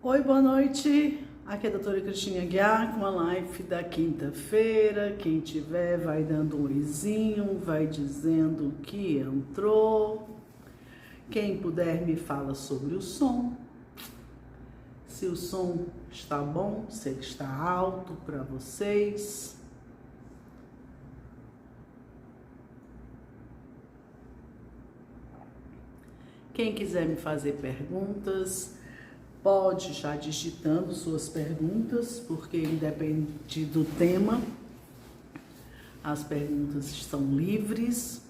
Oi, boa noite. Aqui é a doutora Cristina Aguiar com a live da quinta-feira. Quem tiver vai dando um oizinho, vai dizendo que entrou. Quem puder me fala sobre o som. Se o som está bom, se ele está alto para vocês. Quem quiser me fazer perguntas, pode já digitando suas perguntas, porque independente do tema, as perguntas estão livres.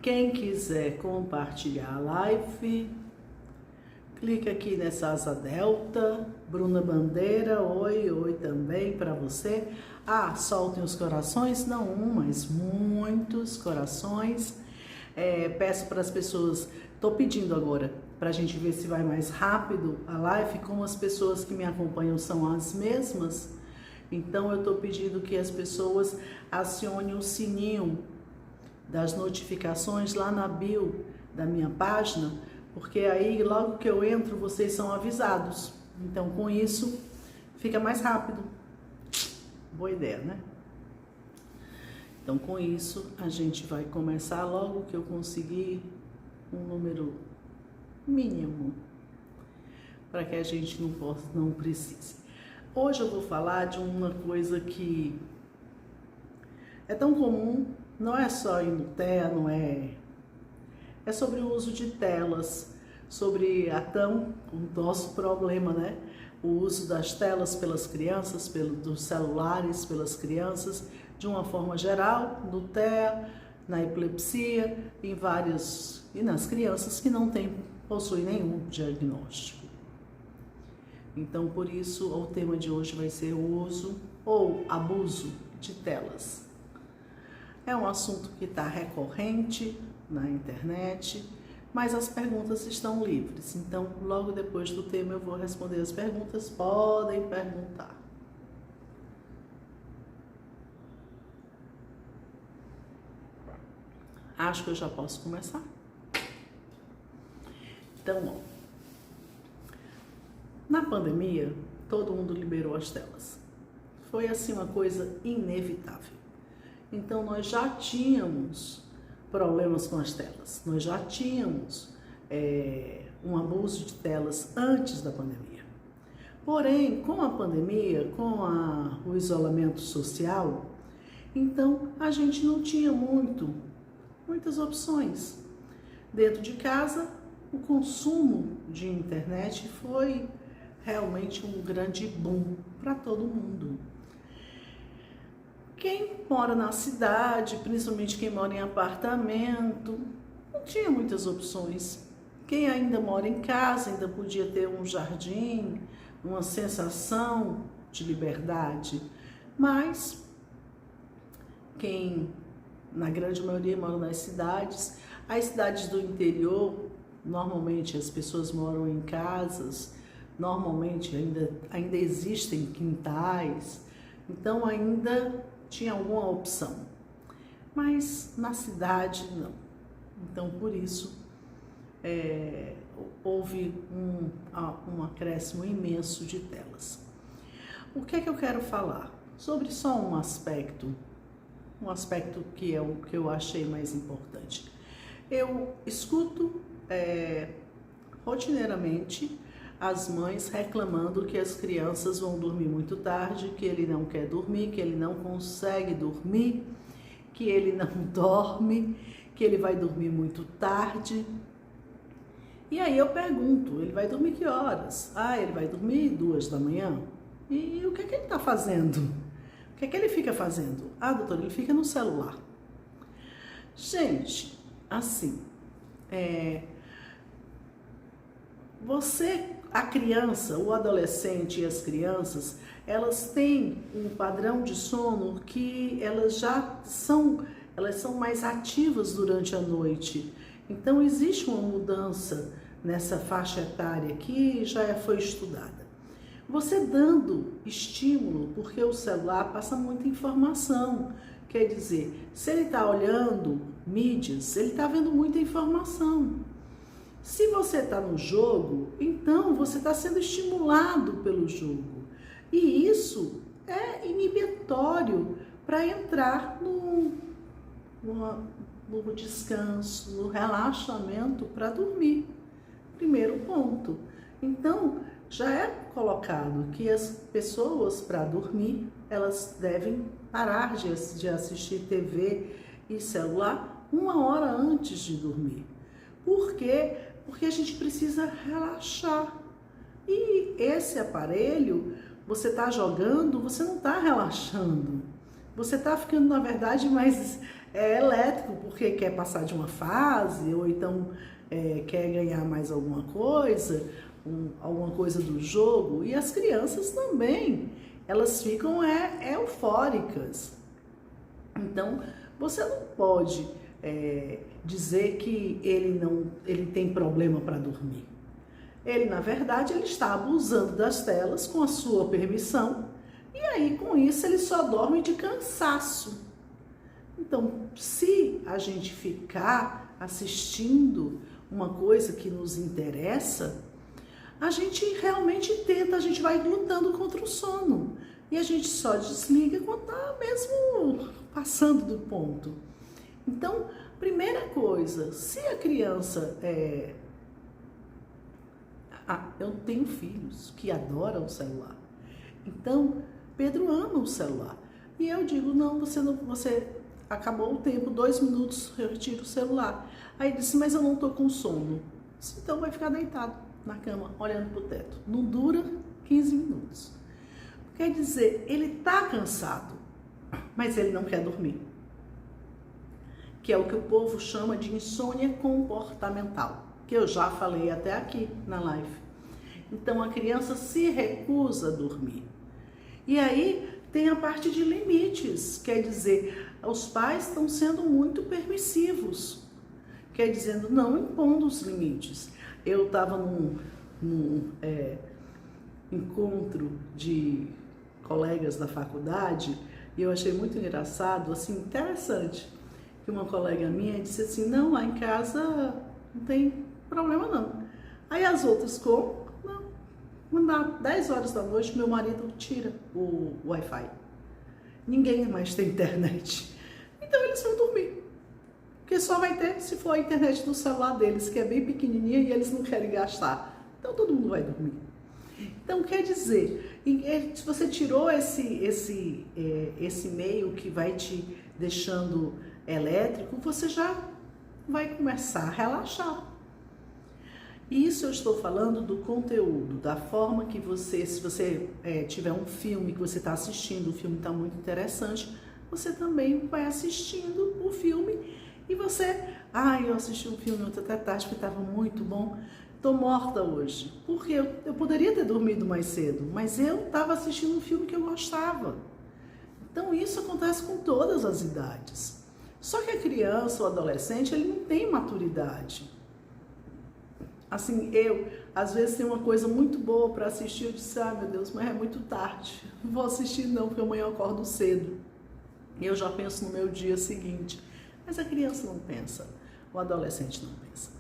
Quem quiser compartilhar a live, clica aqui nessa asa delta. Bruna Bandeira, oi também para você. Soltem os corações, não um, mas muitos corações. Peço para as pessoas, estou pedindo agora, para a gente ver se vai mais rápido a live, como as pessoas que me acompanham são as mesmas, então eu estou pedindo que as pessoas acionem o sininho das notificações lá na bio da minha página, porque aí logo que eu entro vocês são avisados, então com isso fica mais rápido. Boa ideia, né? Então com isso a gente vai começar logo que eu conseguir um número mínimo, para que a gente não precise. Hoje eu vou falar de uma coisa que é tão comum, não é só em TEA, é sobre o uso de telas, sobre o nosso problema, né? O uso das telas pelas crianças, dos celulares pelas crianças, de uma forma geral, no TEA, na epilepsia, e nas crianças que não possuem nenhum diagnóstico. Então, por isso, o tema de hoje vai ser o uso ou abuso de telas. É um assunto que está recorrente na internet, mas as perguntas estão livres. Então, logo depois do tema eu vou responder as perguntas, podem perguntar. Acho que eu já posso começar. Então, na pandemia, todo mundo liberou as telas. Foi assim uma coisa inevitável. Então, nós já tínhamos problemas com as telas. Nós já tínhamos um abuso de telas antes da pandemia. Porém, com a pandemia, o isolamento social, então a gente não tinha muitas opções. Dentro de casa, o consumo de internet foi realmente um grande boom para todo mundo. Quem mora na cidade, principalmente quem mora em apartamento, não tinha muitas opções. Quem ainda mora em casa, ainda podia ter um jardim, uma sensação de liberdade. Mas quem, na grande maioria, mora nas cidades, as cidades do interior, normalmente as pessoas moram em casas, normalmente ainda existem quintais, então ainda tinha alguma opção, mas na cidade não. Então por isso houve um acréscimo imenso de telas. O que é que eu quero falar? Sobre só um aspecto que é o que eu achei mais importante. Eu escuto rotineiramente as mães reclamando que as crianças vão dormir muito tarde, que ele não quer dormir, que ele não consegue dormir, que ele não dorme, que ele vai dormir muito tarde. E aí eu pergunto, ele vai dormir que horas? Ele vai dormir 2 da manhã? E o que é que ele está fazendo? O que é que ele fica fazendo? Doutor, ele fica no celular. Gente, assim, a criança, o adolescente e as crianças, elas têm um padrão de sono que elas são mais ativas durante a noite. Então existe uma mudança nessa faixa etária que já foi estudada. Você dando estímulo, porque o celular passa muita informação. Quer dizer, se ele está olhando mídias, ele está vendo muita informação. Se você está no jogo, então você está sendo estimulado pelo jogo. E isso é inibitório para entrar no descanso, no relaxamento para dormir. Primeiro ponto. Então, já é colocado que as pessoas, para dormir, elas devem parar de assistir TV e celular 1 hora antes de dormir. Por quê? Porque a gente precisa relaxar. E esse aparelho, você está jogando, você não está relaxando. Você está ficando, na verdade, mais elétrico, porque quer passar de uma fase, ou então quer ganhar mais alguma coisa do jogo. E as crianças também, elas ficam eufóricas. Então, você não pode dizer que ele tem problema para dormir. Ele, na verdade, ele está abusando das telas com a sua permissão, e aí, com isso, ele só dorme de cansaço. Então, se a gente ficar assistindo uma coisa que nos interessa, a gente realmente tenta, a gente vai lutando contra o sono. E a gente só desliga quando está mesmo passando do ponto. Então, primeira coisa, se a criança eu tenho filhos que adoram o celular. Então, Pedro ama o celular. E eu digo, não, você acabou o tempo, 2 minutos, eu retiro o celular. Aí ele disse, mas eu não estou com sono. Disse, então vai ficar deitado na cama, olhando para o teto. Não dura 15 minutos. Quer dizer, ele está cansado, mas ele não quer dormir. Que é o que o povo chama de insônia comportamental, que eu já falei até aqui na live. Então, a criança se recusa a dormir. E aí, tem a parte de limites, quer dizer, os pais estão sendo muito permissivos, quer dizer, não impondo os limites. Eu estava num encontro de colegas da faculdade e eu achei muito engraçado, assim, interessante, que uma colega minha disse assim, não, lá em casa não tem problema não. Aí as outras quando dá 10 horas da noite, meu marido tira o Wi-Fi. Ninguém mais tem internet. Então eles vão dormir. Porque só vai ter se for a internet do celular deles, que é bem pequenininha e eles não querem gastar. Então todo mundo vai dormir. Então quer dizer, se você tirou esse meio que vai te deixando elétrico, você já vai começar a relaxar. Isso eu estou falando do conteúdo, da forma que se você tiver um filme que você está assistindo, o filme está muito interessante, você também vai assistindo o filme e você, eu assisti um filme ontem até tarde que estava muito bom, estou morta hoje, porque eu poderia ter dormido mais cedo, mas eu estava assistindo um filme que eu gostava. Então isso acontece com todas as idades. Só que a criança ou adolescente, ele não tem maturidade. Assim, às vezes tem uma coisa muito boa para assistir, eu disse, meu Deus, mas é muito tarde, não vou assistir não, porque amanhã eu acordo cedo. E eu já penso no meu dia seguinte. Mas a criança não pensa, o adolescente não pensa.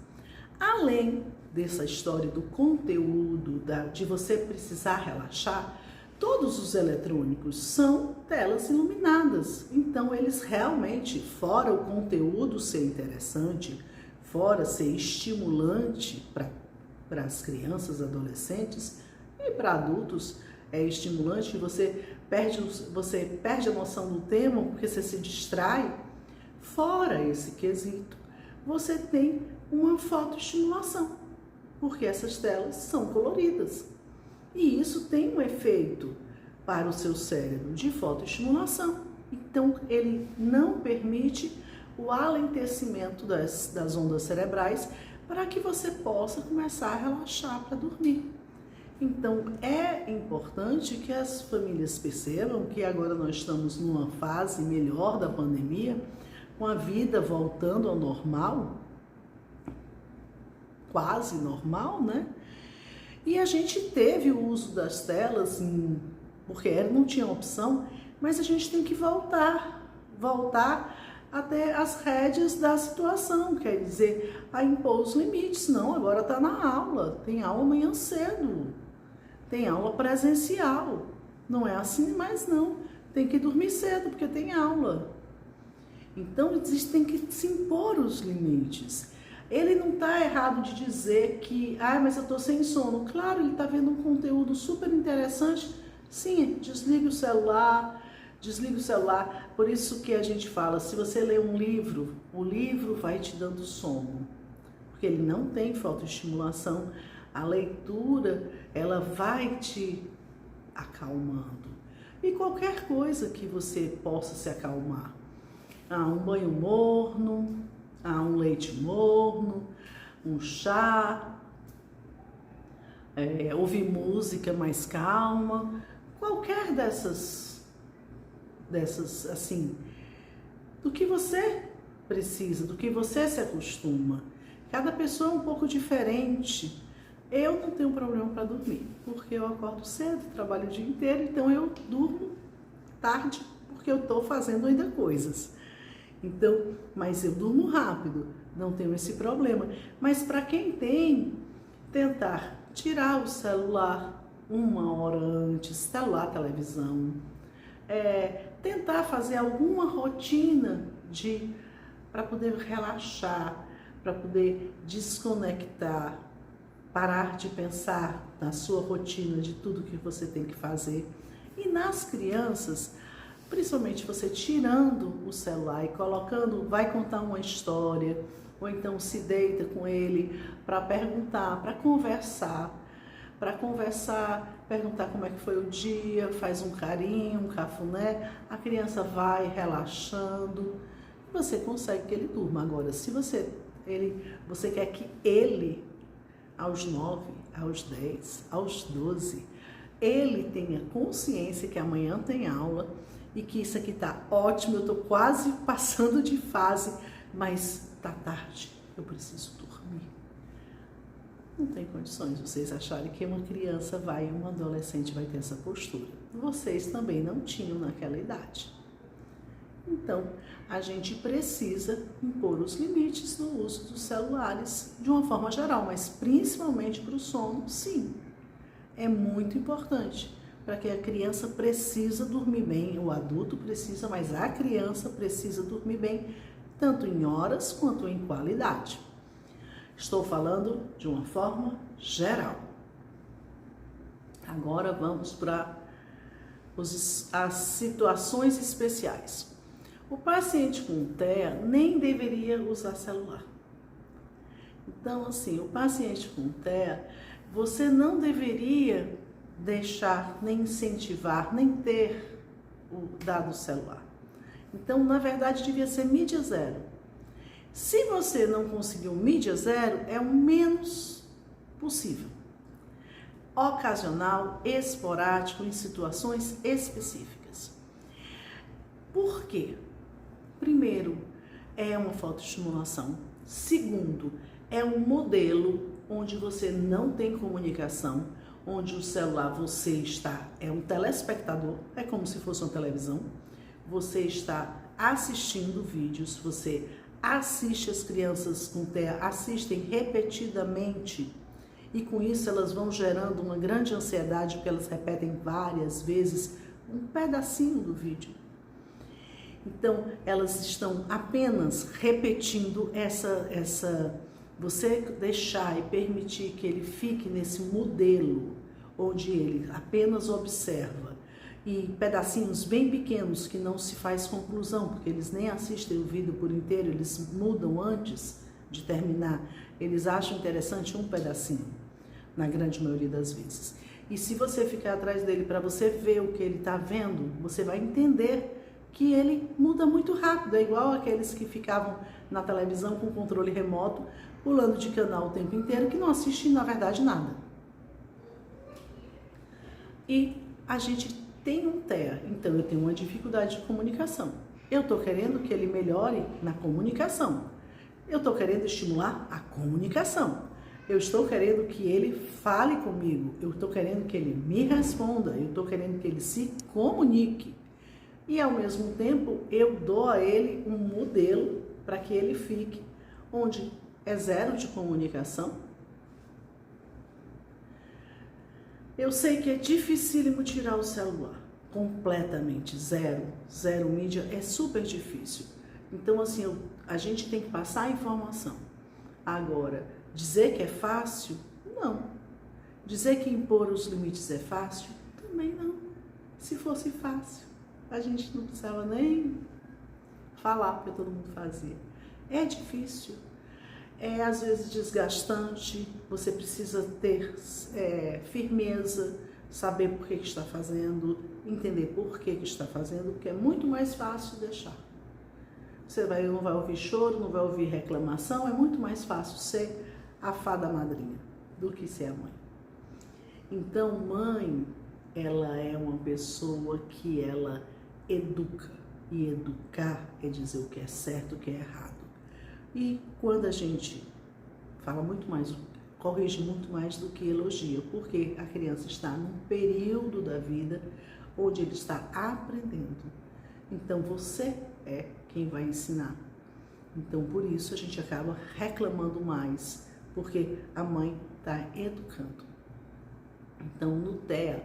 Além dessa história do conteúdo, de você precisar relaxar, todos os eletrônicos são telas iluminadas. Então, eles realmente, fora o conteúdo ser interessante, fora ser estimulante para as crianças, adolescentes e para adultos, é estimulante, você perde a noção do tema porque você se distrai. Fora esse quesito, você tem uma fotoestimulação, porque essas telas são coloridas. E isso tem um efeito para o seu cérebro de fotoestimulação. Então, ele não permite o alentecimento das ondas cerebrais para que você possa começar a relaxar para dormir. Então, é importante que as famílias percebam que agora nós estamos numa fase melhor da pandemia, com a vida voltando ao normal, quase normal, né? E a gente teve o uso das telas, porque não tinha opção, mas a gente tem que voltar até as rédeas da situação, quer dizer, a impor os limites. Não, agora está na aula, tem aula amanhã cedo, tem aula presencial, não é assim mais não, tem que dormir cedo porque tem aula. Então, tem que se impor os limites. Ele não está errado de dizer que, mas eu estou sem sono. Claro, ele está vendo um conteúdo super interessante. Sim, desliga o celular. Por isso que a gente fala, se você lê um livro, o livro vai te dando sono. Porque ele não tem fotoestimulação. A leitura, ela vai te acalmando. E qualquer coisa que você possa se acalmar. Um banho morno, um leite morno, um chá, ouvir música mais calma, qualquer dessas assim, do que você precisa, do que você se acostuma. Cada pessoa é um pouco diferente. Eu não tenho problema para dormir, porque eu acordo cedo, trabalho o dia inteiro, então eu durmo tarde, porque eu estou fazendo ainda coisas. Então, mas eu durmo rápido, não tenho esse problema. Mas para quem tem, tentar tirar o celular 1 hora antes, celular, televisão, tentar fazer alguma rotina para poder relaxar, para poder desconectar, parar de pensar na sua rotina de tudo que você tem que fazer. E nas crianças, principalmente você tirando o celular e colocando, vai contar uma história, ou então se deita com ele para perguntar, para conversar, perguntar como é que foi o dia, faz um carinho, um cafuné, a criança vai relaxando, você consegue que ele durma. Agora, se você quer que ele, aos 9, aos 10, aos 12, ele tenha consciência que amanhã tem aula, e que isso aqui tá ótimo, eu tô quase passando de fase, mas tá tarde, eu preciso dormir. Não tem condições vocês acharem que uma criança um adolescente vai ter essa postura. Vocês também não tinham naquela idade. Então, a gente precisa impor os limites no uso dos celulares de uma forma geral, mas principalmente para o sono, sim. É muito importante. Para que a criança precisa dormir bem, o adulto precisa, mas a criança precisa dormir bem, tanto em horas quanto em qualidade. Estou falando de uma forma geral. Agora vamos para as situações especiais. O paciente com TEA nem deveria usar celular. Então, assim, o paciente com TEA, você não deveria deixar, nem incentivar, nem ter o dado celular. Então, na verdade, devia ser mídia zero. Se você não conseguiu mídia zero, é o menos possível. Ocasional, esporádico, em situações específicas. Por quê? Primeiro, é uma fotoestimulação. Segundo, é um modelo onde você não tem comunicação, onde o celular é um telespectador, é como se fosse uma televisão, você está assistindo vídeos, você assiste, as crianças com TEA assistem repetidamente, e com isso elas vão gerando uma grande ansiedade, porque elas repetem várias vezes um pedacinho do vídeo. Então, elas estão apenas repetindo você deixar e permitir que ele fique nesse modelo, onde ele apenas observa, e pedacinhos bem pequenos que não se faz conclusão, porque eles nem assistem o vídeo por inteiro, eles mudam antes de terminar, eles acham interessante um pedacinho, na grande maioria das vezes. E se você ficar atrás dele para você ver o que ele está vendo, você vai entender que ele muda muito rápido, é igual aqueles que ficavam na televisão com controle remoto, pulando de canal o tempo inteiro, que não assistem, na verdade, nada. E a gente tem um TEA, então eu tenho uma dificuldade de comunicação. Eu estou querendo que ele melhore na comunicação. Eu estou querendo estimular a comunicação. Eu estou querendo que ele fale comigo. Eu estou querendo que ele me responda. Eu estou querendo que ele se comunique. E ao mesmo tempo eu dou a ele um modelo para que ele fique onde é zero de comunicação. Eu sei que é dificílimo tirar o celular, completamente zero mídia, é super difícil. Então assim, a gente tem que passar a informação. Agora, dizer que é fácil, não. Dizer que impor os limites é fácil, também não. Se fosse fácil, a gente não precisava nem falar, porque todo mundo fazia. É difícil, é às vezes desgastante, você precisa ter firmeza, saber por que está fazendo, entender por que está fazendo, porque é muito mais fácil deixar. Você não vai ouvir choro, não vai ouvir reclamação, é muito mais fácil ser a fada madrinha do que ser a mãe. Então, mãe, ela é uma pessoa que ela educa, e educar é dizer o que é certo, o que é errado. E quando a gente fala muito mais, corrige muito mais do que elogia, porque a criança está num período da vida onde ele está aprendendo. Então você é quem vai ensinar. Então por isso a gente acaba reclamando mais, porque a mãe está educando. Então no TEA,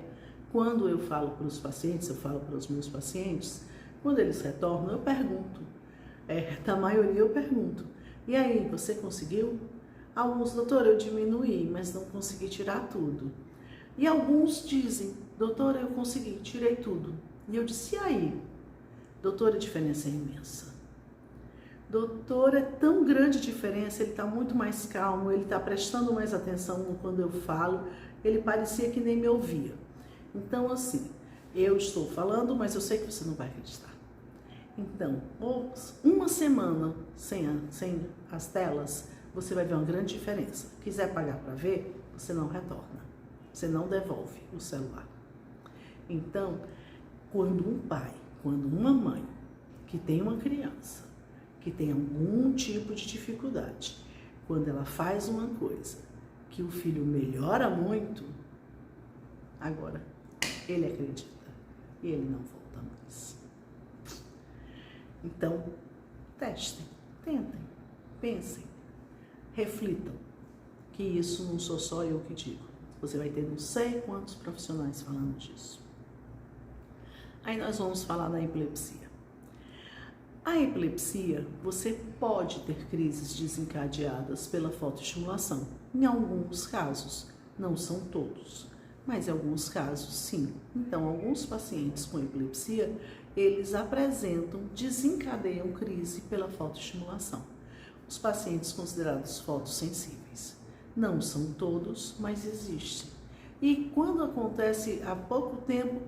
quando eu falo para os pacientes, eu falo para os meus pacientes, quando eles retornam eu pergunto, da maioria eu pergunto, e aí, você conseguiu? Alguns, doutor, eu diminuí, mas não consegui tirar tudo. E alguns dizem, doutor, eu consegui, tirei tudo. E eu disse, e aí? Doutor, a diferença é imensa. Doutor, é tão grande a diferença, ele está muito mais calmo, ele está prestando mais atenção quando eu falo, ele parecia que nem me ouvia. Então, assim, eu estou falando, mas eu sei que você não vai acreditar. Então, uma semana sem as telas, você vai ver uma grande diferença. Quiser pagar para ver, você não retorna, você não devolve o celular. Então, quando um pai, quando uma mãe que tem uma criança, que tem algum tipo de dificuldade, quando ela faz uma coisa que o filho melhora muito, agora ele acredita e ele não volta mais. Então, testem, tentem, pensem, reflitam, que isso não sou só eu que digo. Você vai ter não sei quantos profissionais falando disso. Aí nós vamos falar da epilepsia. A epilepsia, você pode ter crises desencadeadas pela fotoestimulação. Em alguns casos, não são todos, mas em alguns casos sim. Então, alguns pacientes com epilepsia, eles desencadeiam crise pela fotoestimulação. Os pacientes considerados fotossensíveis. Não são todos, mas existem. E quando acontece, há pouco tempo,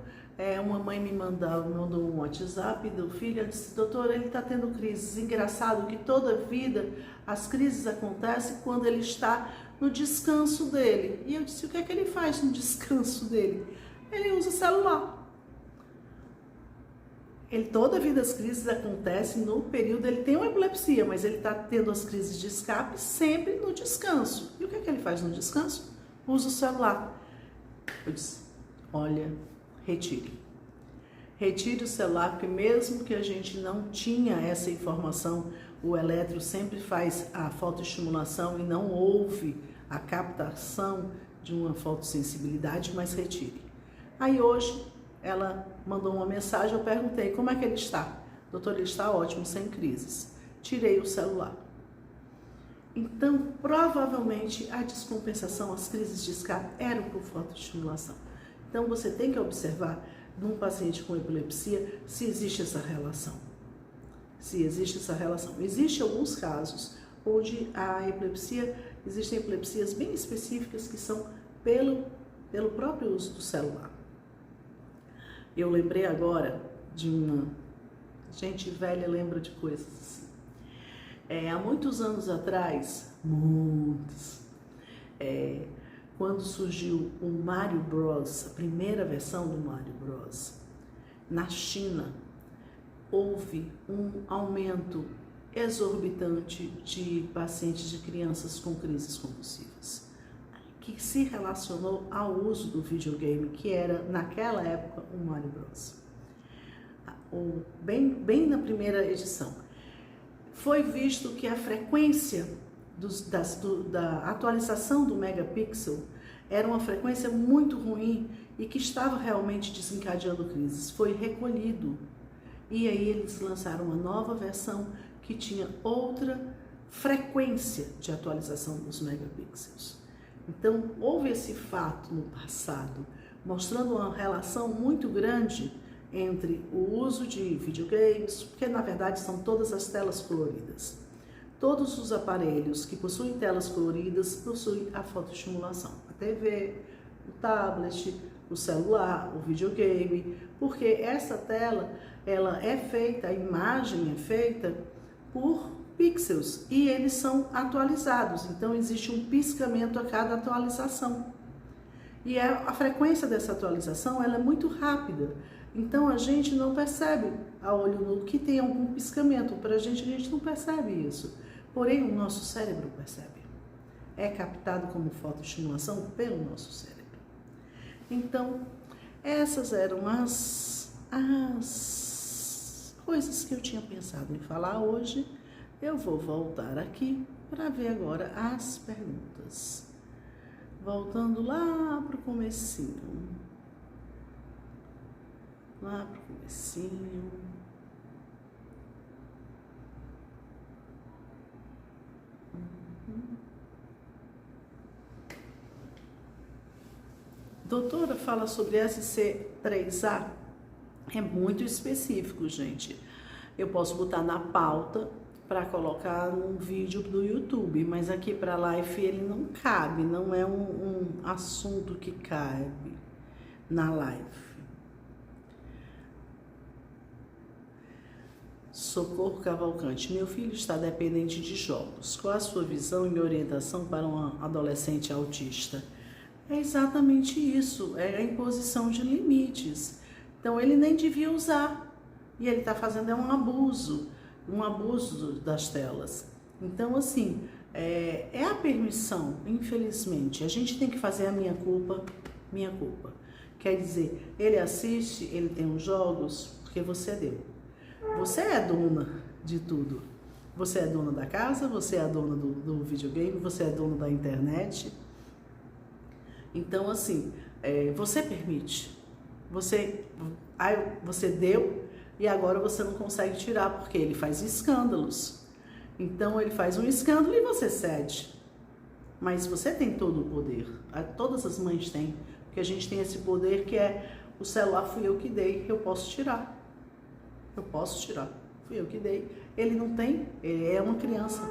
uma mãe me mandou um WhatsApp do filho, ela disse, doutora, ele está tendo crises. Engraçado que toda vida as crises acontecem quando ele está no descanso dele. E eu disse, o que é que ele faz no descanso dele? Ele usa celular. Toda a vida as crises acontecem no período, ele tem uma epilepsia, mas ele está tendo as crises de escape sempre no descanso. E o que é que ele faz no descanso? Usa o celular. Eu disse, olha, retire. Retire o celular, porque mesmo que a gente não tinha essa informação, o eletro sempre faz a fotoestimulação e não houve a captação de uma fotossensibilidade, mas retire. Aí hoje ela mandou uma mensagem, eu perguntei, como é que ele está? Doutor, ele está ótimo, sem crises. Tirei o celular. Então, provavelmente, a descompensação, as crises de escape eram por fotoestimulação. Então, você tem que observar num paciente com epilepsia se existe essa relação. Se existe essa relação. Existem alguns casos onde a epilepsia, existem epilepsias bem específicas que são pelo próprio uso do celular. Eu lembrei agora de uma... Gente velha lembra de coisas assim. Há muitos anos atrás, quando surgiu o Mario Bros, a primeira versão do Mario Bros, na China, houve um aumento exorbitante de pacientes, de crianças com crises convulsivas, que se relacionou ao uso do videogame, que era, naquela época, o Mario Bros. ou bem na primeira edição, foi visto que a frequência da atualização do megapixel era uma frequência muito ruim e que estava realmente desencadeando crises. Foi recolhido. E aí eles lançaram uma nova versão que tinha outra frequência de atualização dos megapixels. Então, houve esse fato no passado, mostrando uma relação muito grande entre o uso de videogames, porque na verdade são todas as telas coloridas. Todos os aparelhos que possuem telas coloridas possuem a fotoestimulação. A TV, o tablet, o celular, o videogame, porque essa tela, ela é feita, a imagem é feita por pixels e eles são atualizados, então existe um piscamento a cada atualização. E a frequência dessa atualização ela é muito rápida, então a gente não percebe a olho nu que tem algum piscamento, para a gente não percebe isso, porém o nosso cérebro percebe. É captado como fotoestimulação pelo nosso cérebro. Então, essas eram as coisas que eu tinha pensado em falar hoje. Eu vou voltar aqui para ver agora as perguntas. Voltando lá para o comecinho. Lá para o comecinho. Doutora, fala sobre SC3A. É muito específico, gente. Eu posso botar na pauta para colocar num vídeo do YouTube, mas aqui para live ele não cabe, não é um assunto que cabe na live. Socorro Cavalcante, meu filho está dependente de jogos. Qual a sua visão e orientação para um adolescente autista? É exatamente isso, é a imposição de limites. Então ele nem devia usar e ele está fazendo um abuso das telas. Então assim, é a permissão, infelizmente. A gente tem que fazer a minha culpa. Quer dizer, ele assiste, ele tem os jogos, porque você deu. Você é dona de tudo. Você é dona da casa, você é dona do videogame, você é dona da internet. Então, assim, você permite. Você deu e agora você não consegue tirar, porque ele faz escândalos. Então, ele faz um escândalo e você cede. Mas você tem todo o poder. Todas as mães têm. Porque a gente tem esse poder que é: o celular fui eu que dei, eu posso tirar. Fui eu que dei. Ele não tem, ele é uma criança.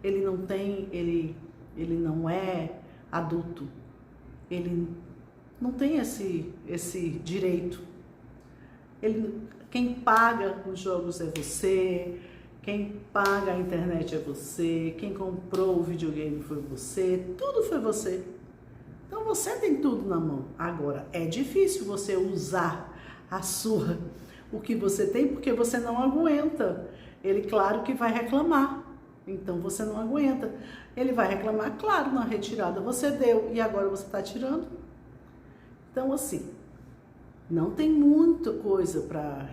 Ele não tem, ele não é adulto. Ele não tem esse direito. Quem paga os jogos é você, quem paga a internet é você, quem comprou o videogame foi você, tudo foi você. Então você tem tudo na mão. Agora, é difícil você usar o que você tem, porque você não aguenta. Ele, claro que vai reclamar. Então você não aguenta. Ele vai reclamar, claro, na retirada você deu e agora você está tirando. Então assim, não tem muita coisa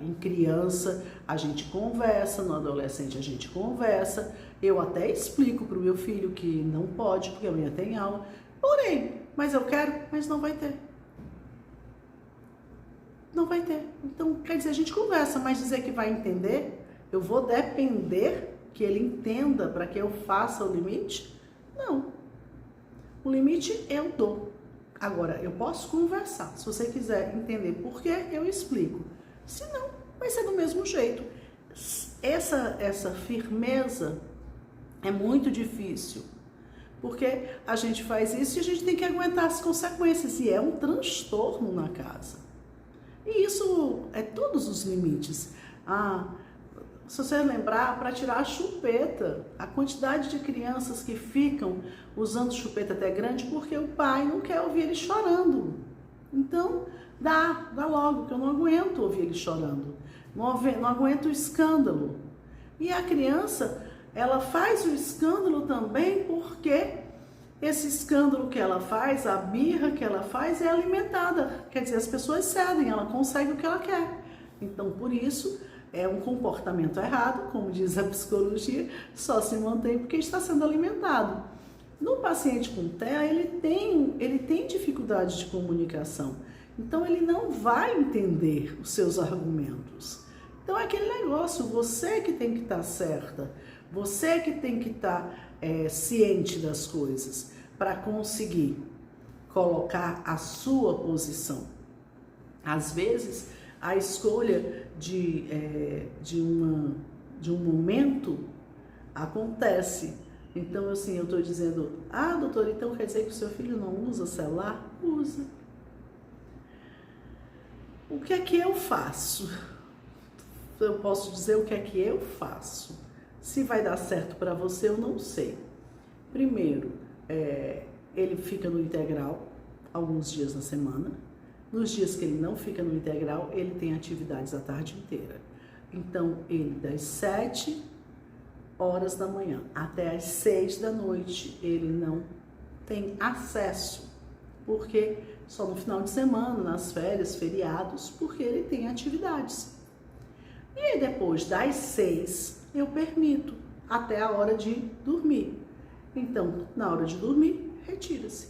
em criança, a gente conversa, no adolescente a gente conversa. Eu até explico para o meu filho que não pode, porque amanhã tem aula. Porém, mas eu quero, mas não vai ter. Não vai ter. Então, quer dizer, a gente conversa, mas dizer que vai entender, eu vou depender que ele entenda para que eu faça o limite? Não. O limite eu dou. Agora, eu posso conversar. Se você quiser entender por quê, eu explico. Se não, vai ser do mesmo jeito. Essa firmeza é muito difícil. Porque a gente faz isso e a gente tem que aguentar as consequências. E é um transtorno na casa. E isso é todos os limites. Se você lembrar, para tirar a chupeta, a quantidade de crianças que ficam usando chupeta até grande porque o pai não quer ouvir ele chorando. Então, dá logo, que eu não aguento ouvir ele chorando. Não aguento o escândalo. E a criança, ela faz o escândalo também porque esse escândalo que ela faz, a birra que ela faz é alimentada. Quer dizer, as pessoas cedem, ela consegue o que ela quer. Então, por isso, é um comportamento errado, como diz a psicologia, só se mantém porque está sendo alimentado. No paciente com TEA, ele tem dificuldade de comunicação, então ele não vai entender os seus argumentos. Então é aquele negócio, você que tem que estar certa, você que tem que estar ciente das coisas para conseguir colocar a sua posição. Às vezes, a escolha de um momento acontece. Então, assim, eu estou dizendo, doutora, então quer dizer que o seu filho não usa celular? Usa. O que é que eu faço? Eu posso dizer o que é que eu faço. Se vai dar certo para você, eu não sei. Primeiro, ele fica no integral alguns dias na semana. Nos dias que ele não fica no integral, ele tem atividades a tarde inteira. Então, ele das 7 horas da manhã até as 6 da noite, ele não tem acesso. Porque só no final de semana, nas férias, feriados, porque ele tem atividades. E aí, depois das 6, eu permito até a hora de dormir. Então, na hora de dormir, retira-se.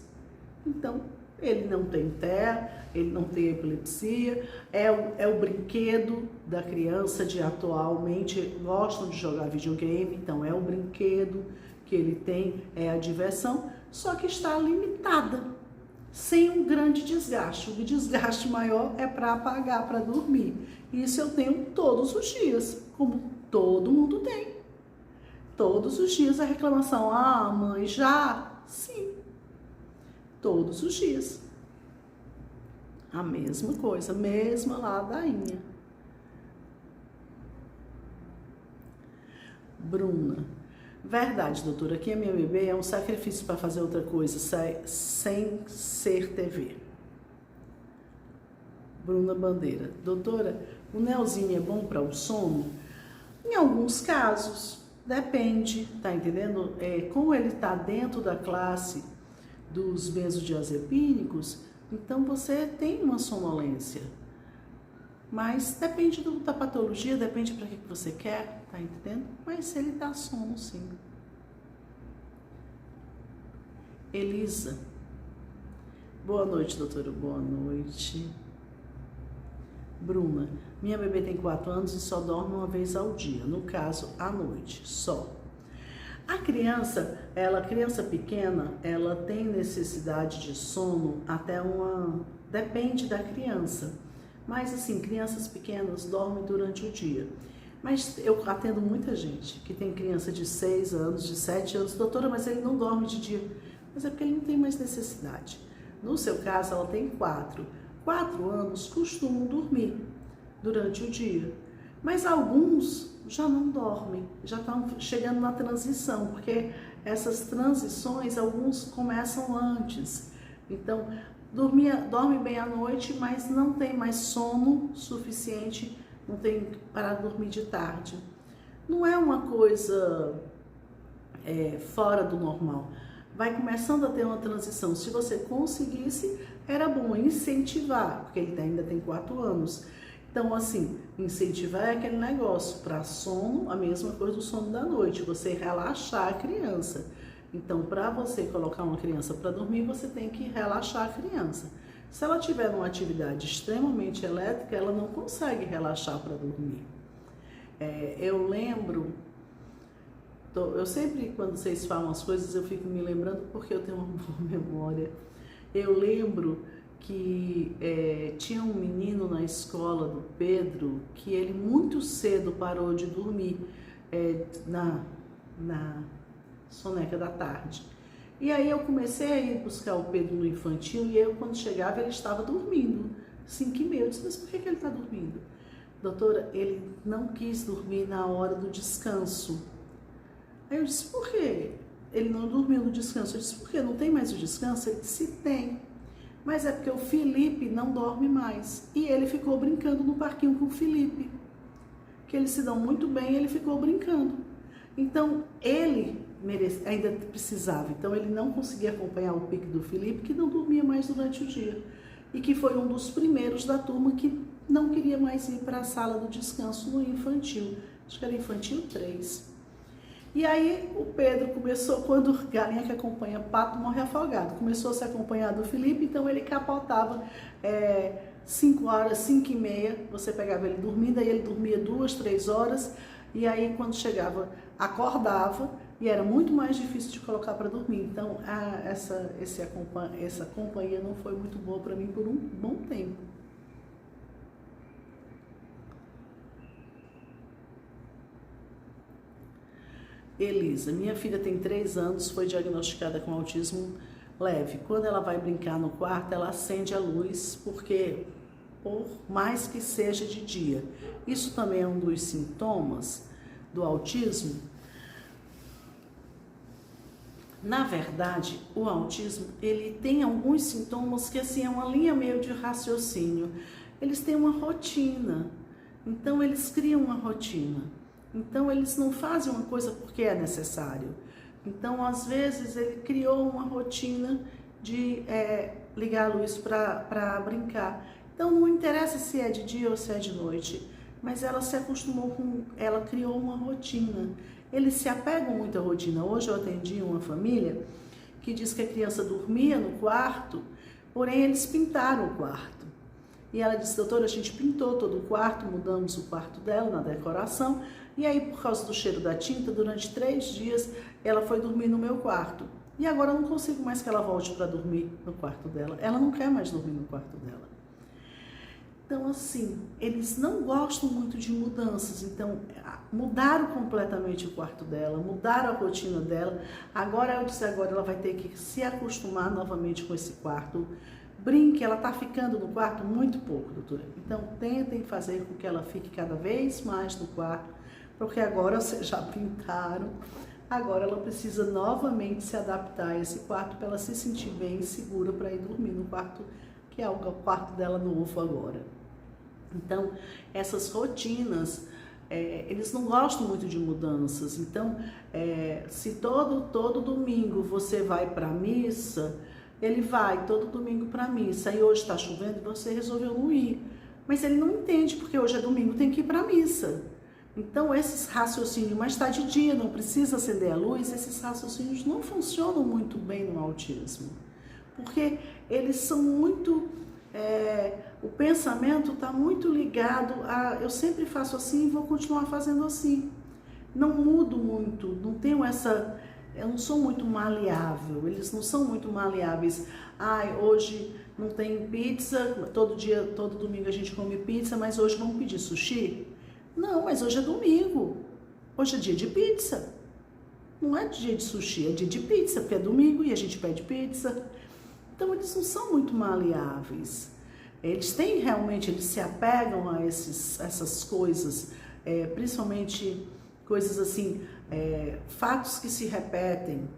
Então, ele não tem TEA, ele não tem epilepsia, é o brinquedo da criança de atualmente gostam de jogar videogame, então é o brinquedo que ele tem, é a diversão, só que está limitada, sem um grande desgaste. O desgaste maior é para apagar, para dormir. Isso eu tenho todos os dias, como todo mundo tem. Todos os dias a reclamação, mãe, já? Sim. Todos os dias. A mesma coisa, mesma ladainha. Bruna. Verdade, doutora, aqui a minha bebê é um sacrifício para fazer outra coisa, sem ser TV. Bruna Bandeira. Doutora, o Nelzinho é bom para o sono? Em alguns casos, depende, tá entendendo? Como ele está dentro da classe dos benzodiazepínicos, então você tem uma sonolência. Mas depende da patologia, depende para que você quer, tá entendendo? Mas ele dá sono, sim. Elisa. Boa noite, doutora. Boa noite. Bruna. Minha bebê tem 4 anos e só dorme uma vez ao dia, no caso, à noite, só. A criança pequena, ela tem necessidade de sono depende da criança. Mas assim, crianças pequenas dormem durante o dia. Mas eu atendo muita gente que tem criança de 6 anos, de 7 anos, doutora, mas ele não dorme de dia. Mas é porque ele não tem mais necessidade. No seu caso, ela tem 4. 4 anos costumam dormir durante o dia. Mas alguns já não dormem, já estão chegando na transição, porque essas transições, alguns começam antes. Então, dorme bem à noite, mas não tem mais sono suficiente, não tem para dormir de tarde. Não é uma coisa fora do normal. Vai começando a ter uma transição. Se você conseguisse, era bom incentivar, porque ele ainda tem 4 anos. Então, assim, incentivar é aquele negócio para sono, a mesma coisa do sono da noite, você relaxar a criança. Então, para você colocar uma criança para dormir, você tem que relaxar a criança. Se ela tiver uma atividade extremamente elétrica, ela não consegue relaxar para dormir. Eu lembro, eu sempre, quando vocês falam as coisas, eu fico me lembrando porque eu tenho uma boa memória. Eu lembro que tinha um menino na escola do Pedro que ele muito cedo parou de dormir na soneca da tarde. E aí eu comecei a ir buscar o Pedro no infantil e eu, quando chegava, ele estava dormindo. 5h30, eu disse, mas por que ele está dormindo? Doutora, ele não quis dormir na hora do descanso. Aí eu disse, por quê? Ele não dormiu no descanso. Eu disse, por quê? Não tem mais o descanso? Ele disse, tem. Mas é porque o Felipe não dorme mais. E ele ficou brincando no parquinho com o Felipe. Que eles se dão muito bem e ele ficou brincando. Então, ele ainda precisava. Então, ele não conseguia acompanhar o pique do Felipe, que não dormia mais durante o dia. e que foi um dos primeiros da turma que não queria mais ir para a sala do descanso no infantil. Acho que era infantil 3. E aí o Pedro começou, quando galinha que acompanha pato morre afogado, começou a se acompanhar do Felipe, então ele capotava 5 horas, 5 e meia, você pegava ele dormindo, aí ele dormia 2, 3 horas, e aí quando chegava, acordava, e era muito mais difícil de colocar para dormir. Então essa companhia não foi muito boa para mim por um bom tempo. Elisa, minha filha tem 3 anos, foi diagnosticada com autismo leve. Quando ela vai brincar no quarto, ela acende a luz, porque por mais que seja de dia. Isso também é um dos sintomas do autismo. Na verdade, o autismo, ele tem alguns sintomas que assim é uma linha meio de raciocínio. Eles têm uma rotina, então eles criam uma rotina. Então, eles não fazem uma coisa porque é necessário. Então, às vezes, ele criou uma rotina de ligar a luz para brincar. Então, não interessa se é de dia ou se é de noite, mas ela se acostumou com, ela criou uma rotina. Eles se apegam muito à rotina. Hoje eu atendi uma família que diz que a criança dormia no quarto, porém eles pintaram o quarto. E ela disse, doutora, a gente pintou todo o quarto, mudamos o quarto dela na decoração, e aí por causa do cheiro da tinta, durante 3 dias ela foi dormir no meu quarto. E agora eu não consigo mais que ela volte para dormir no quarto dela. Ela não quer mais dormir no quarto dela. Então assim, eles não gostam muito de mudanças, então mudaram completamente o quarto dela, mudaram a rotina dela. Agora eu disse, agora ela vai ter que se acostumar novamente com esse quarto. Brinque, ela está ficando no quarto muito pouco, doutora. Então, tentem fazer com que ela fique cada vez mais no quarto, porque agora vocês já pintaram, agora ela precisa novamente se adaptar a esse quarto para ela se sentir bem e segura para ir dormir no quarto, que é o quarto dela novo agora. Então, essas rotinas, eles não gostam muito de mudanças. Então, se todo domingo você vai para a missa, ele vai todo domingo para a missa, e hoje está chovendo e você resolveu não ir. Mas ele não entende, porque hoje é domingo, tem que ir para a missa. Então, esses raciocínios, mas está de dia, não precisa acender a luz, esses raciocínios não funcionam muito bem no autismo. Porque eles são muito... o pensamento está muito ligado a eu sempre faço assim e vou continuar fazendo assim. Não mudo muito, não tenho essa... Eu não sou muito maleável, eles não são muito maleáveis. Hoje não tem pizza, todo domingo a gente come pizza, mas hoje vamos pedir sushi? Não, mas hoje é domingo, hoje é dia de pizza. Não é dia de sushi, é dia de pizza, porque é domingo e a gente pede pizza. Então eles não são muito maleáveis. Eles têm realmente, eles se apegam a essas coisas, principalmente coisas assim, fatos que se repetem,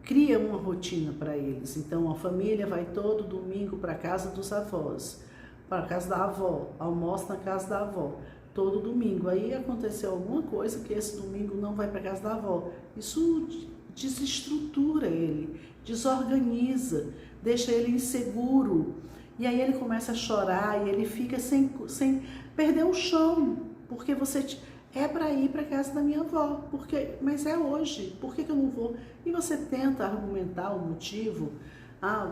cria uma rotina para eles. Então a família vai todo domingo para a casa dos avós, para a casa da avó, almoça na casa da avó, todo domingo. Aí aconteceu alguma coisa que esse domingo não vai para a casa da avó. Isso desestrutura ele, desorganiza, deixa ele inseguro. E aí ele começa a chorar e ele fica sem perder o chão, porque você... É para ir para a casa da minha avó, mas é hoje, por que eu não vou? E você tenta argumentar o motivo,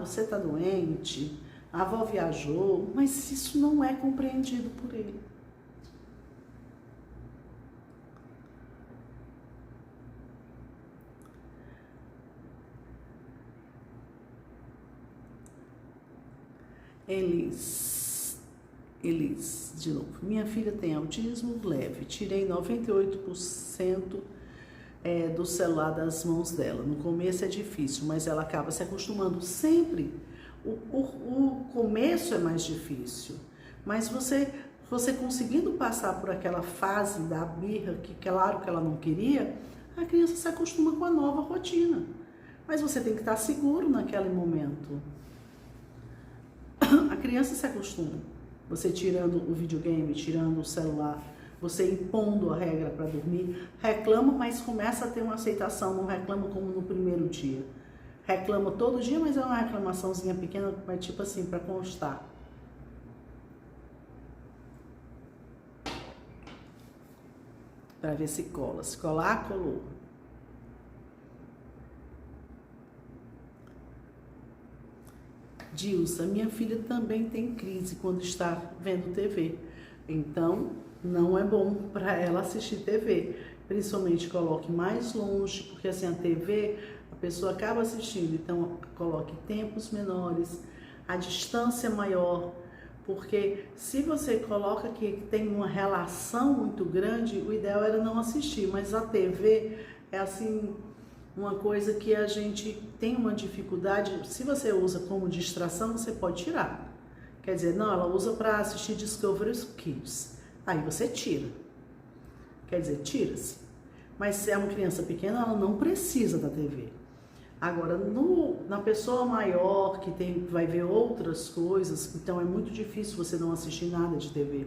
você está doente, a avó viajou, mas isso não é compreendido por ele. Elis, de novo. Minha filha tem autismo leve. Tirei 98% do celular das mãos dela. No começo é difícil, mas ela acaba se acostumando sempre. O começo é mais difícil, mas você conseguindo passar por aquela fase da birra, que claro que ela não queria, a criança se acostuma com a nova rotina. Mas você tem que estar seguro naquele momento. A criança se acostuma. Você tirando o videogame, tirando o celular, você impondo a regra para dormir, reclama, mas começa a ter uma aceitação, não reclama como no primeiro dia. reclama todo dia, mas é uma reclamaçãozinha pequena, mas tipo assim, para constar. Para ver se cola. Se colar, colou. Dilsa, minha filha também tem crise quando está vendo TV. Então, não é bom para ela assistir TV. Principalmente coloque mais longe, porque assim a TV, a pessoa acaba assistindo. Então, coloque tempos menores, a distância maior. Porque se você coloca que tem uma relação muito grande, o ideal era não assistir. Mas a TV é assim, uma coisa que a gente tem uma dificuldade. Se você usa como distração, você pode tirar. Quer dizer, não, ela usa para assistir Discovery Kids. Aí você tira. Quer dizer, tira-se. Mas se é uma criança pequena, ela não precisa da TV. Agora, na pessoa maior, que vai ver outras coisas, então é muito difícil você não assistir nada de TV.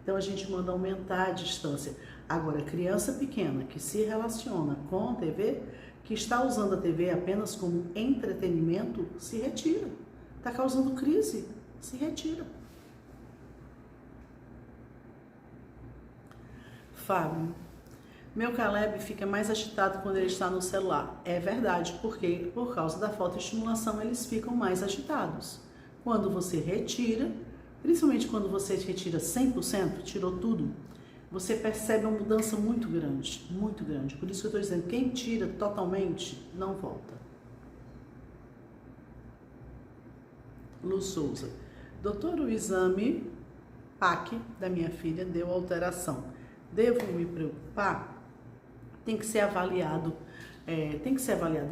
Então a gente manda aumentar a distância. Agora, criança pequena que se relaciona com a TV, que está usando a TV apenas como entretenimento, se retira. Está causando crise, se retira. Fábio, meu Caleb fica mais agitado quando ele está no celular. É verdade, porque por causa da fotoestimulação eles ficam mais agitados. Quando você retira, principalmente quando você retira 100%, tirou tudo, você percebe uma mudança muito grande, muito grande. Por isso que eu estou dizendo, quem tira totalmente, não volta. Lu Souza, doutor, o exame PAC da minha filha deu alteração. Devo me preocupar? Tem que ser avaliado,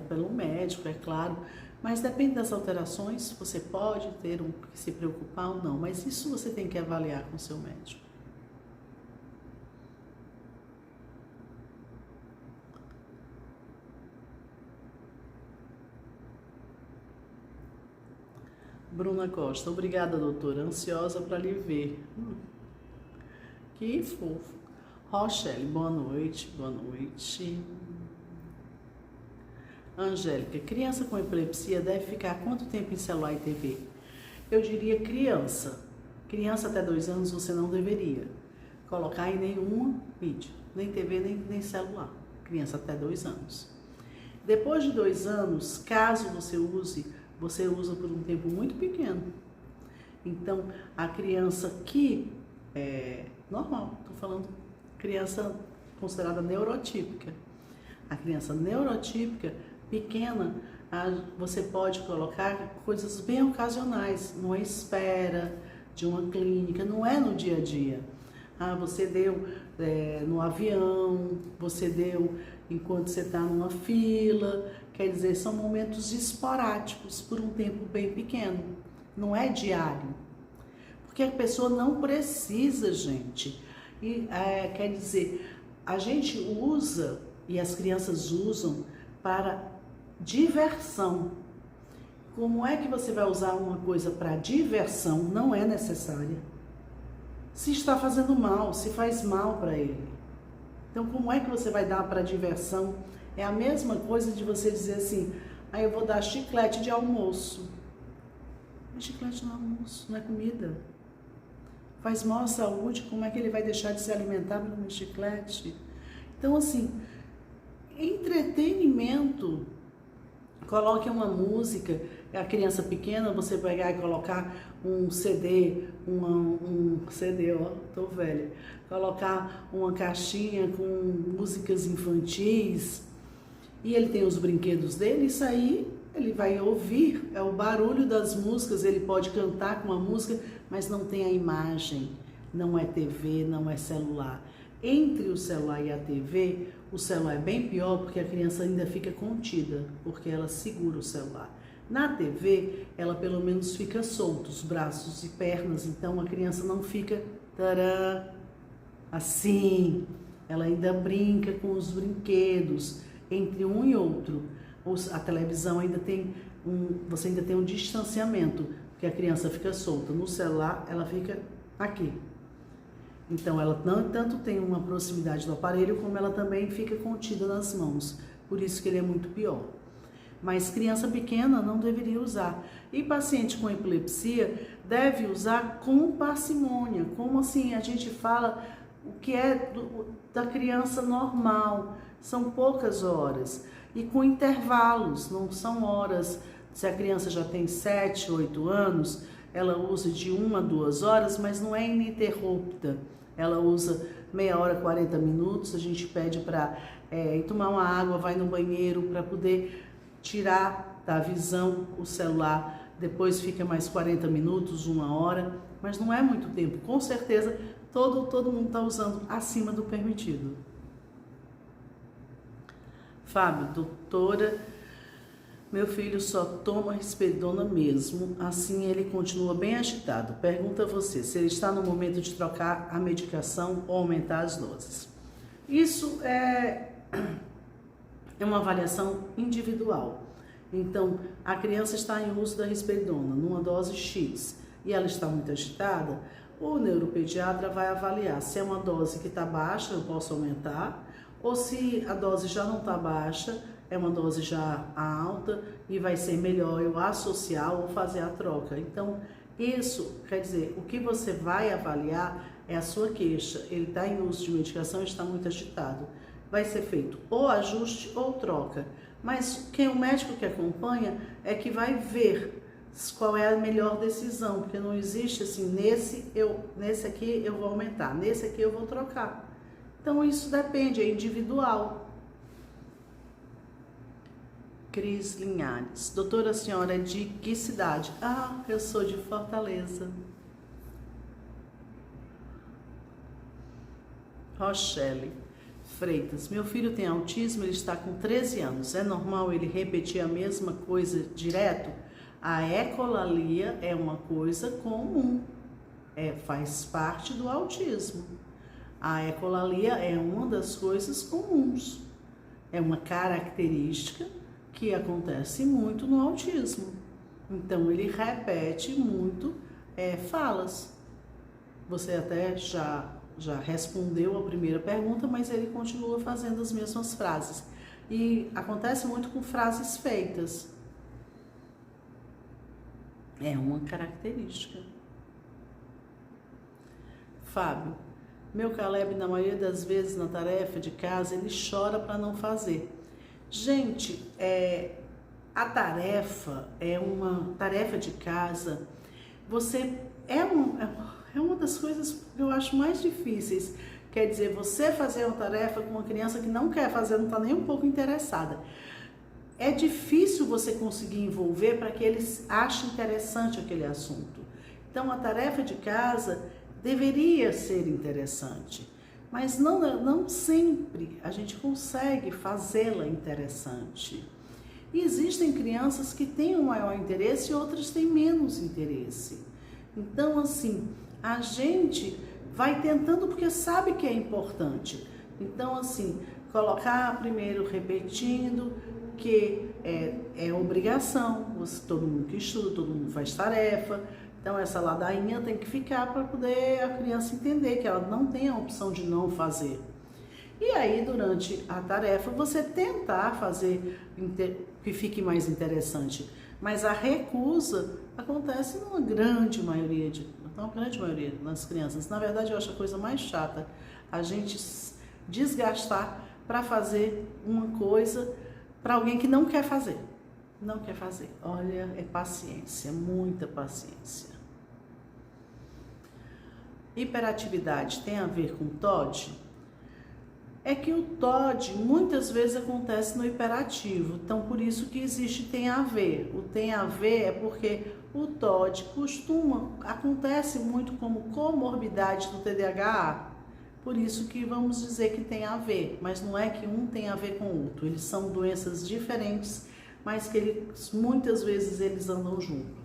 pelo médico, é claro, mas depende das alterações, você pode ter que se preocupar ou não, mas isso você tem que avaliar com o seu médico. Bruna Costa, obrigada, doutora, ansiosa para lhe ver. Que fofo. Rochelle, boa noite, boa noite. Angélica, criança com epilepsia deve ficar quanto tempo em celular e TV? Eu diria criança. Criança até 2 anos você não deveria colocar em nenhuma mídia, nem TV, nem celular. Criança até 2 anos. Depois de 2 anos, caso você usa por um tempo muito pequeno. Então, a criança que é normal, estou falando criança considerada neurotípica. A criança neurotípica, pequena, você pode colocar coisas bem ocasionais, numa espera de uma clínica, não é no dia a dia. Você deu no avião, você deu enquanto você está numa fila, quer dizer, são momentos esporádicos por um tempo bem pequeno, não é diário. Porque a pessoa não precisa, gente. E quer dizer, a gente usa e as crianças usam para diversão. Como é que você vai usar uma coisa para diversão? Não é necessária. Se está fazendo mal, se faz mal para ele. Então, como é que você vai dar para diversão? É a mesma coisa de você dizer assim, eu vou dar chiclete de almoço. Mas chiclete não é almoço, não é comida. Faz mal à saúde, como é que ele vai deixar de se alimentar pelo chiclete? Então, assim, entretenimento. Coloque uma música, a criança pequena, você pegar e colocar um CD, um CD, ó, tô velha. Colocar uma caixinha com músicas infantis, e ele tem os brinquedos dele, isso aí ele vai ouvir, é o barulho das músicas, ele pode cantar com a música, mas não tem a imagem, não é TV, não é celular. Entre o celular e a TV, o celular é bem pior porque a criança ainda fica contida, porque ela segura o celular. Na TV, ela pelo menos fica solta, os braços e pernas, então a criança não fica assim, ela ainda brinca com os brinquedos, entre um e outro. A televisão ainda tem você ainda tem um distanciamento, porque a criança fica solta. No celular, ela fica aqui. Então, ela não tanto tem uma proximidade do aparelho, como ela também fica contida nas mãos. Por isso que ele é muito pior. mas criança pequena não deveria usar. E paciente com epilepsia deve usar com parcimônia, como assim a gente fala o que é da criança normal, são poucas horas e com intervalos, não são horas. Se a criança já tem 7, 8 anos, ela usa de 1 a 2 horas, mas não é ininterrupta. Ela usa meia hora, 40 minutos, a gente pede para ir tomar uma água, vai no banheiro para poder tirar da visão o celular, depois fica mais 40 minutos, 1 hora, mas não é muito tempo. Com certeza, todo mundo está usando acima do permitido. Fábio, doutora, meu filho só toma risperidona mesmo, assim ele continua bem agitado. Pergunta a você se ele está no momento de trocar a medicação ou aumentar as doses. Isso é uma avaliação individual. Então, a criança está em uso da risperidona numa dose X e ela está muito agitada, o neuropediatra vai avaliar se é uma dose que está baixa, eu posso aumentar, ou se a dose já não está baixa, é uma dose já alta e vai ser melhor eu associar ou fazer a troca. Então, isso quer dizer, o que você vai avaliar é a sua queixa. Ele está em uso de medicação e está muito agitado. Vai ser feito ou ajuste ou troca. Mas quem o médico que acompanha é que vai ver qual é a melhor decisão, porque não existe assim, nesse aqui eu vou aumentar, nesse aqui eu vou trocar. Então isso depende, é individual. Cris Linhares. Doutora, a senhora é de que cidade? Ah, eu sou de Fortaleza. Rochelle Freitas. Meu filho tem autismo, ele está com 13 anos. É normal ele repetir a mesma coisa direto? A ecolalia é uma coisa comum. Faz parte do autismo. A ecolalia é uma das coisas comuns. É uma característica que acontece muito no autismo. Então, ele repete muito falas. Você até já respondeu a primeira pergunta, mas ele continua fazendo as mesmas frases. E acontece muito com frases feitas. É uma característica. Fábio, meu Caleb, na maioria das vezes na tarefa de casa, ele chora para não fazer. Gente, a tarefa é uma tarefa de casa. É uma das coisas que eu acho mais difíceis. Quer dizer, você fazer uma tarefa com uma criança que não quer fazer, não está nem um pouco interessada. É difícil você conseguir envolver para que eles achem interessante aquele assunto. Então, a tarefa de casa deveria ser interessante, mas não sempre a gente consegue fazê-la interessante. E existem crianças que têm um maior interesse e outras têm menos interesse. Então, assim, a gente vai tentando porque sabe que é importante. Então, assim, colocar primeiro repetindo que é obrigação, todo mundo que estuda, todo mundo faz tarefa. Então, essa ladainha tem que ficar para poder a criança entender que ela não tem a opção de não fazer. E aí, durante a tarefa, você tentar fazer que fique mais interessante. Mas a recusa acontece numa grande maioria das crianças. Na verdade, eu acho a coisa mais chata a gente desgastar para fazer uma coisa para alguém que não quer fazer. Não quer fazer. Olha, é paciência, muita paciência. Hiperatividade tem a ver com TOD? É que o TOD muitas vezes acontece no hiperativo, então por isso que existe tem a ver. O tem a ver é porque o TOD acontece muito como comorbidade do TDAH, por isso que vamos dizer que tem a ver, mas não é que um tem a ver com o outro, eles são doenças diferentes, mas que muitas vezes eles andam juntos.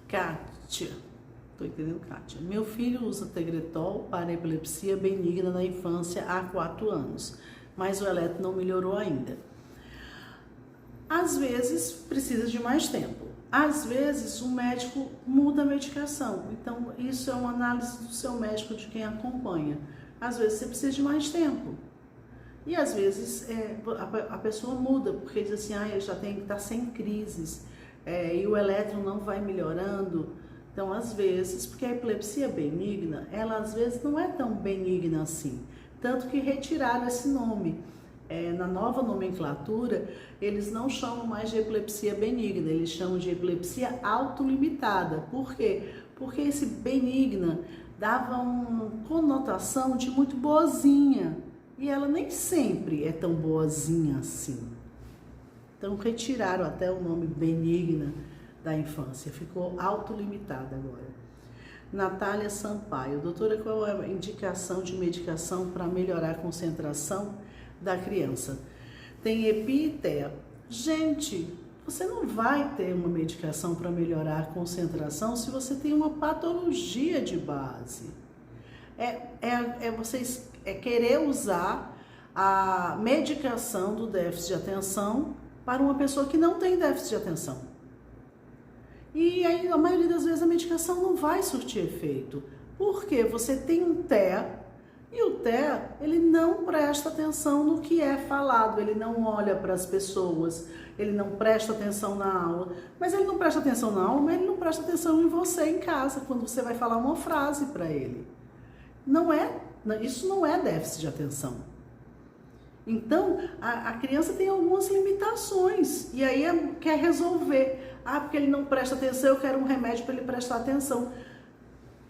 Kátia, estou entendendo, Kátia. Meu filho usa Tegretol para epilepsia benigna na infância há 4 anos, mas o eletro não melhorou ainda. Às vezes precisa de mais tempo. Às vezes o médico muda a medicação. Então isso é uma análise do seu médico, de quem acompanha. Às vezes você precisa de mais tempo. E às vezes a pessoa muda, porque diz assim, eu já tenho que estar sem crises, e o elétron não vai melhorando. Então, às vezes, porque a epilepsia benigna, ela às vezes não é tão benigna assim. Tanto que retiraram esse nome. Na nova nomenclatura, eles não chamam mais de epilepsia benigna, eles chamam de epilepsia autolimitada. Por quê? Porque esse benigna dava uma conotação de muito boazinha. E ela nem sempre é tão boazinha assim. Então, retiraram até o nome benigna da infância, ficou autolimitada agora. Natália Sampaio, doutora, qual é a indicação de medicação para melhorar a concentração da criança? Tem EPI e TEA. Gente, você não vai ter uma medicação para melhorar a concentração se você tem uma patologia de base. Vocês querer usar a medicação do déficit de atenção para uma pessoa que não tem déficit de atenção. E aí, a maioria das vezes, a medicação não vai surtir efeito. Porque você tem um TEA, e o TEA, ele não presta atenção no que é falado, ele não olha para as pessoas, ele não presta atenção na aula. Mas ele não presta atenção na aula, mas ele não presta atenção em você em casa, quando você vai falar uma frase para ele. Isso não é déficit de atenção. Então, a criança tem algumas limitações, e aí quer resolver. Porque ele não presta atenção, eu quero um remédio para ele prestar atenção.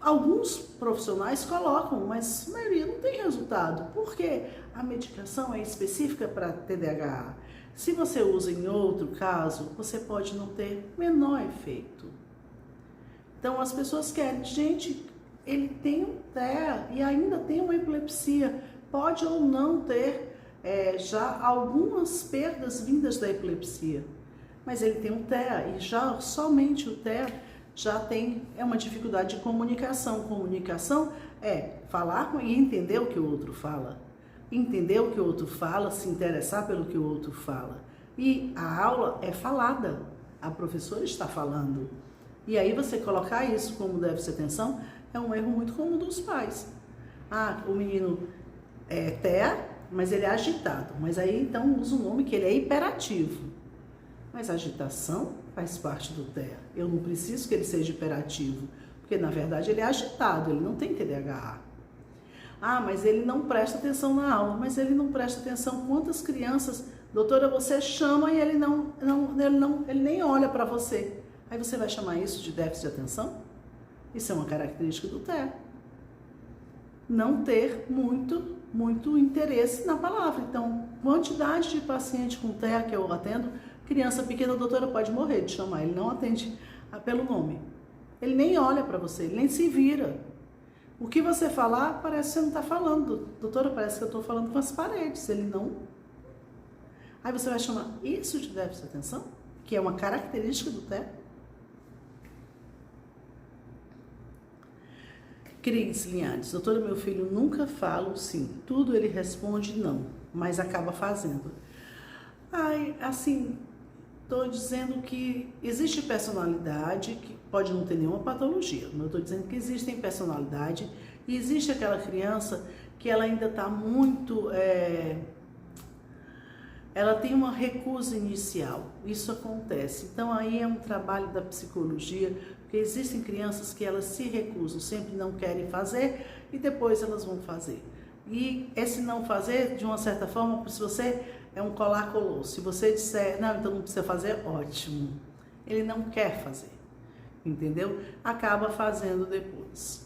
Alguns profissionais colocam, mas a maioria não tem resultado, porque a medicação é específica para TDAH. Se você usa em outro caso, você pode não ter menor efeito. Então, as pessoas querem, gente, ele tem um TEA e ainda tem uma epilepsia, pode ou não ter já algumas perdas vindas da epilepsia, mas ele tem um TEA e já somente o TEA já tem uma dificuldade de comunicação. Comunicação é falar e entender o que o outro fala, entender o que o outro fala, se interessar pelo que o outro fala. E a aula é falada, a professora está falando. E aí você colocar isso como déficit de atenção é um erro muito comum dos pais. O menino é TEA, mas ele é agitado. Mas aí então usa o nome que ele é hiperativo. Mas a agitação faz parte do TEA. Eu não preciso que ele seja hiperativo, porque na verdade ele é agitado, ele não tem TDAH. Mas ele não presta atenção na aula. Mas ele não presta atenção. Quantas crianças, doutora, você chama e ele nem olha para você. Aí você vai chamar isso de déficit de atenção? Isso é uma característica do TEA. Não ter muito interesse na palavra. Então, quantidade de paciente com TEA que eu atendo, criança pequena, doutora, pode morrer de chamar, ele não atende pelo nome. Ele nem olha para você, ele nem se vira. O que você falar, parece que você não está falando. Doutora, parece que eu estou falando com as paredes, ele não. Aí você vai chamar isso de déficit de atenção, que é uma característica do TEA. Cris Linhares, doutora, meu filho nunca fala sim, tudo ele responde não, mas acaba fazendo. Assim, estou dizendo que existe personalidade, que pode não ter nenhuma patologia, mas eu estou dizendo que existem personalidade e existe aquela criança que ela ainda está muito, ela tem uma recusa inicial, isso acontece. Então aí é um trabalho da psicologia, porque existem crianças que elas se recusam, sempre não querem fazer e depois elas vão fazer. E esse não fazer, de uma certa forma, se você é um colar-colou, se você disser, não, então não precisa fazer, ótimo. Ele não quer fazer, entendeu? Acaba fazendo depois.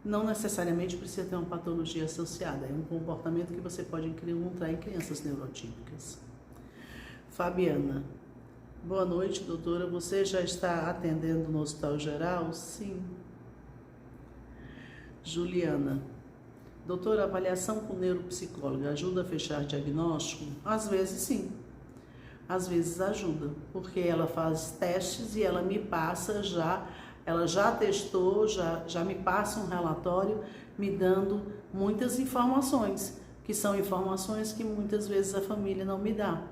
Não necessariamente precisa ter uma patologia associada, é um comportamento que você pode encontrar em crianças neurotípicas. Fabiana, boa noite, doutora, você já está atendendo no Hospital Geral? Sim. Juliana, doutora, avaliação com neuropsicóloga ajuda a fechar diagnóstico? Às vezes sim, às vezes ajuda, porque ela faz testes e ela me passa ela já testou, já me passa um relatório me dando muitas informações, que são informações que muitas vezes a família não me dá.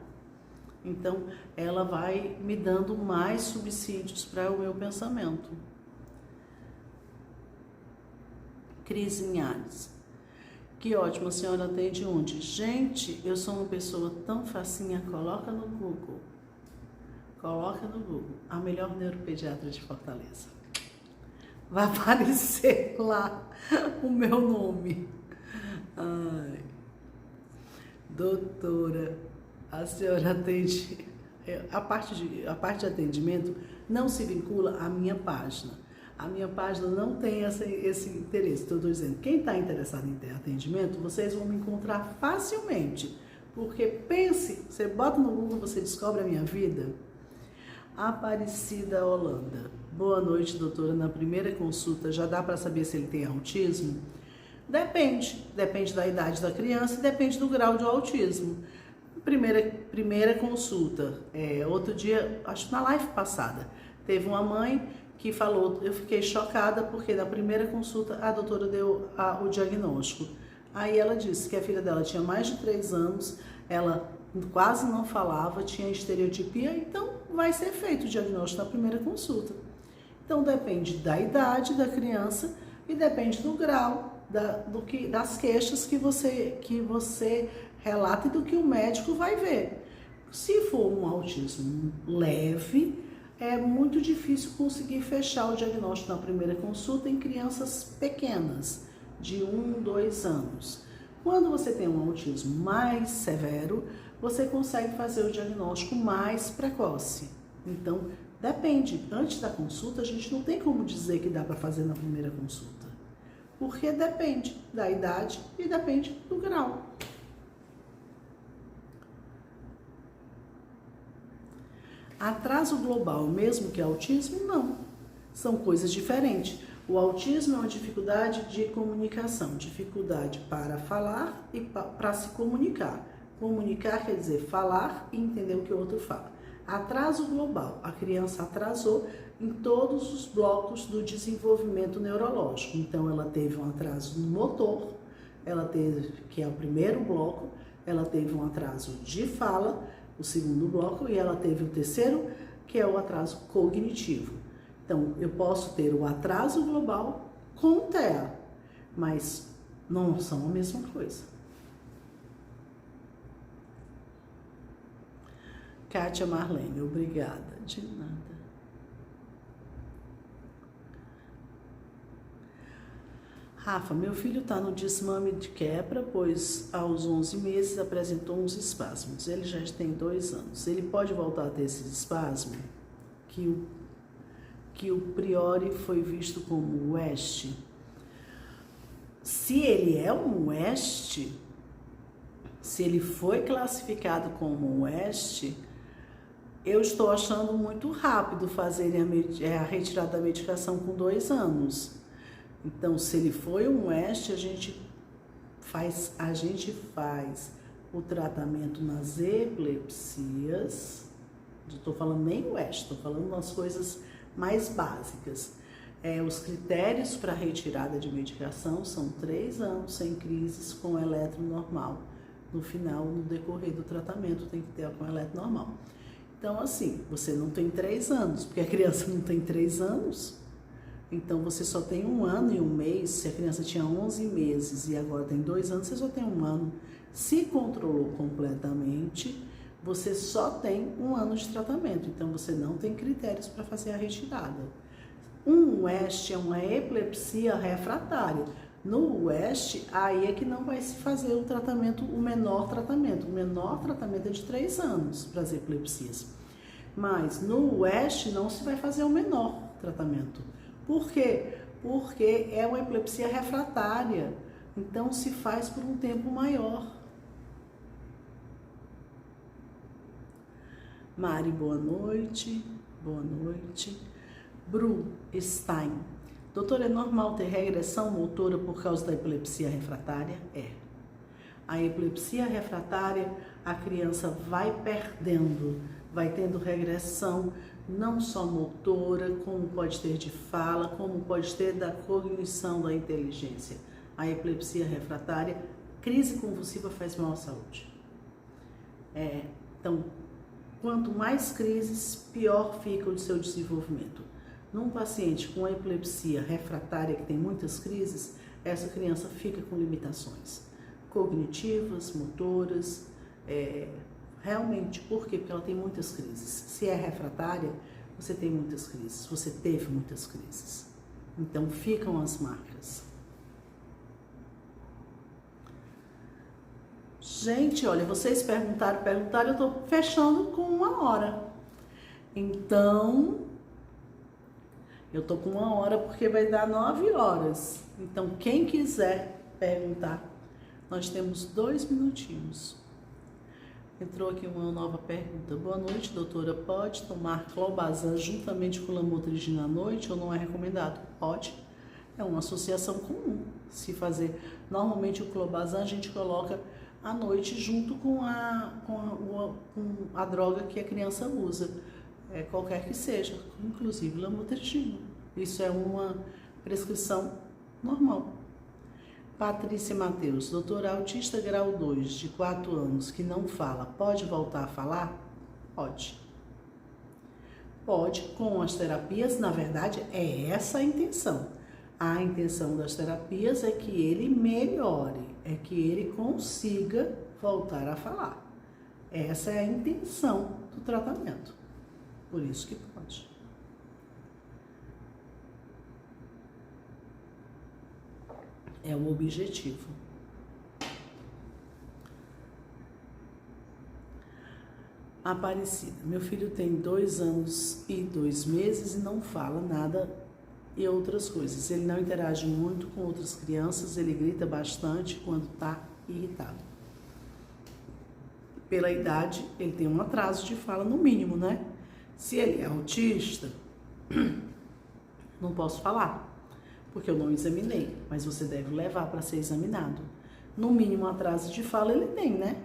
Então, ela vai me dando mais subsídios para o meu pensamento. Cris Linhares, Que ótimo, a senhora atende onde? Gente, eu sou uma pessoa tão facinha, coloca no Google. Coloca no Google, a melhor neuropediatra de Fortaleza. Vai aparecer lá o meu nome. Ai, doutora, a senhora atende... A parte de atendimento não se vincula à minha página. A minha página não tem esse interesse. Estou dizendo, quem está interessado em ter atendimento, vocês vão me encontrar facilmente. Porque pense, você bota no Google, você descobre a minha vida. Aparecida Holanda. Boa noite, doutora. Na primeira consulta, já dá para saber se ele tem autismo? Depende. Depende da idade da criança e depende do grau de autismo. Primeira consulta. Outro dia, acho que na live passada, teve uma mãe que falou, eu fiquei chocada porque na primeira consulta a doutora deu o diagnóstico. Aí ela disse que a filha dela tinha mais de 3 anos, ela quase não falava, tinha estereotipia, então vai ser feito o diagnóstico na primeira consulta. Então depende da idade da criança e depende do grau, das queixas que você relata e do que o médico vai ver. Se for um autismo leve, é muito difícil conseguir fechar o diagnóstico na primeira consulta em crianças pequenas, de 1, 2 anos. Quando você tem um autismo mais severo, você consegue fazer o diagnóstico mais precoce. Então, depende. Antes da consulta, a gente não tem como dizer que dá para fazer na primeira consulta. Porque depende da idade e depende do grau. Atraso global, mesmo que autismo, não. São coisas diferentes. O autismo é uma dificuldade de comunicação, dificuldade para falar e para se comunicar. Comunicar quer dizer falar e entender o que o outro fala. Atraso global, a criança atrasou em todos os blocos do desenvolvimento neurológico. Então, ela teve um atraso no motor, ela teve, que é o primeiro bloco, ela teve um atraso de fala, o segundo bloco, e ela teve o terceiro, que é o atraso cognitivo. Então, eu posso ter o atraso global com o TEA, mas não são a mesma coisa. Kátia Marlene, obrigada. De nada. Rafa, meu filho está no desmame de quebra, pois aos 11 meses apresentou uns espasmos. Ele já tem 2 anos. Ele pode voltar a ter esses espasmos? Que o priori foi visto como West. Se ele é um West, se ele foi classificado como West, eu estou achando muito rápido fazerem a retirada da medicação com 2 anos. Então, se ele foi um West, a gente faz o tratamento nas epilepsias. Não estou falando nem West, estou falando umas coisas mais básicas. Os critérios para retirada de medicação são 3 anos sem crises com eletro normal. No final, no decorrer do tratamento, tem que ter com eletro normal. Então, assim, você não tem 3 anos, porque a criança não tem 3 anos. Então, você só tem 1 ano e 1 mês. Se a criança tinha 11 meses e agora tem 2 anos, você só tem 1 ano. Se controlou completamente, você só tem 1 ano de tratamento. Então, você não tem critérios para fazer a retirada. Um West é uma epilepsia refratária. No West, aí é que não vai se fazer o tratamento, o menor tratamento. O menor tratamento é de 3 anos para as epilepsias. Mas no West não se vai fazer o menor tratamento. Por quê? Porque é uma epilepsia refratária, então se faz por um tempo maior. Mari, boa noite. Boa noite. Bru Stein. Doutor, é normal ter regressão motora por causa da epilepsia refratária? É. A epilepsia refratária, a criança vai perdendo, vai tendo regressão, não só motora, como pode ter de fala, como pode ter da cognição da inteligência. A epilepsia refratária, crise convulsiva faz mal à saúde. Então, quanto mais crises, pior fica o seu desenvolvimento. Num paciente com epilepsia refratária, que tem muitas crises, essa criança fica com limitações. cognitivas, motoras, realmente, por quê? Porque ela tem muitas crises. Se é refratária, você tem muitas crises, você teve muitas crises. Então, ficam as marcas. Gente, olha, vocês perguntaram, eu tô fechando com 1 hora. Então, eu tô com 1 hora porque vai dar 9 horas. Então, quem quiser perguntar, nós temos 2 minutinhos. Entrou aqui uma nova pergunta. Boa noite, doutora. Pode tomar clobazam juntamente com lamotrigina à noite ou não é recomendado? Pode. É uma associação comum se fazer. Normalmente o clobazam a gente coloca à noite junto com a droga que a criança usa, qualquer que seja, inclusive lamotrigina. Isso é uma prescrição normal. Patrícia Matheus, doutora, autista grau 2, de 4 anos, que não fala, pode voltar a falar? Pode. Pode, com as terapias, na verdade, é essa a intenção. A intenção das terapias é que ele melhore, é que ele consiga voltar a falar. Essa é a intenção do tratamento. Por isso que pode. É o objetivo. Aparecida, meu filho tem 2 anos e 2 meses e não fala nada e outras coisas. Ele não interage muito com outras crianças, ele grita bastante quando está irritado. Pela idade, ele tem um atraso de fala no mínimo, né? Se ele é autista, não posso falar, porque eu não examinei, mas você deve levar para ser examinado. No mínimo, atraso de fala ele tem, né?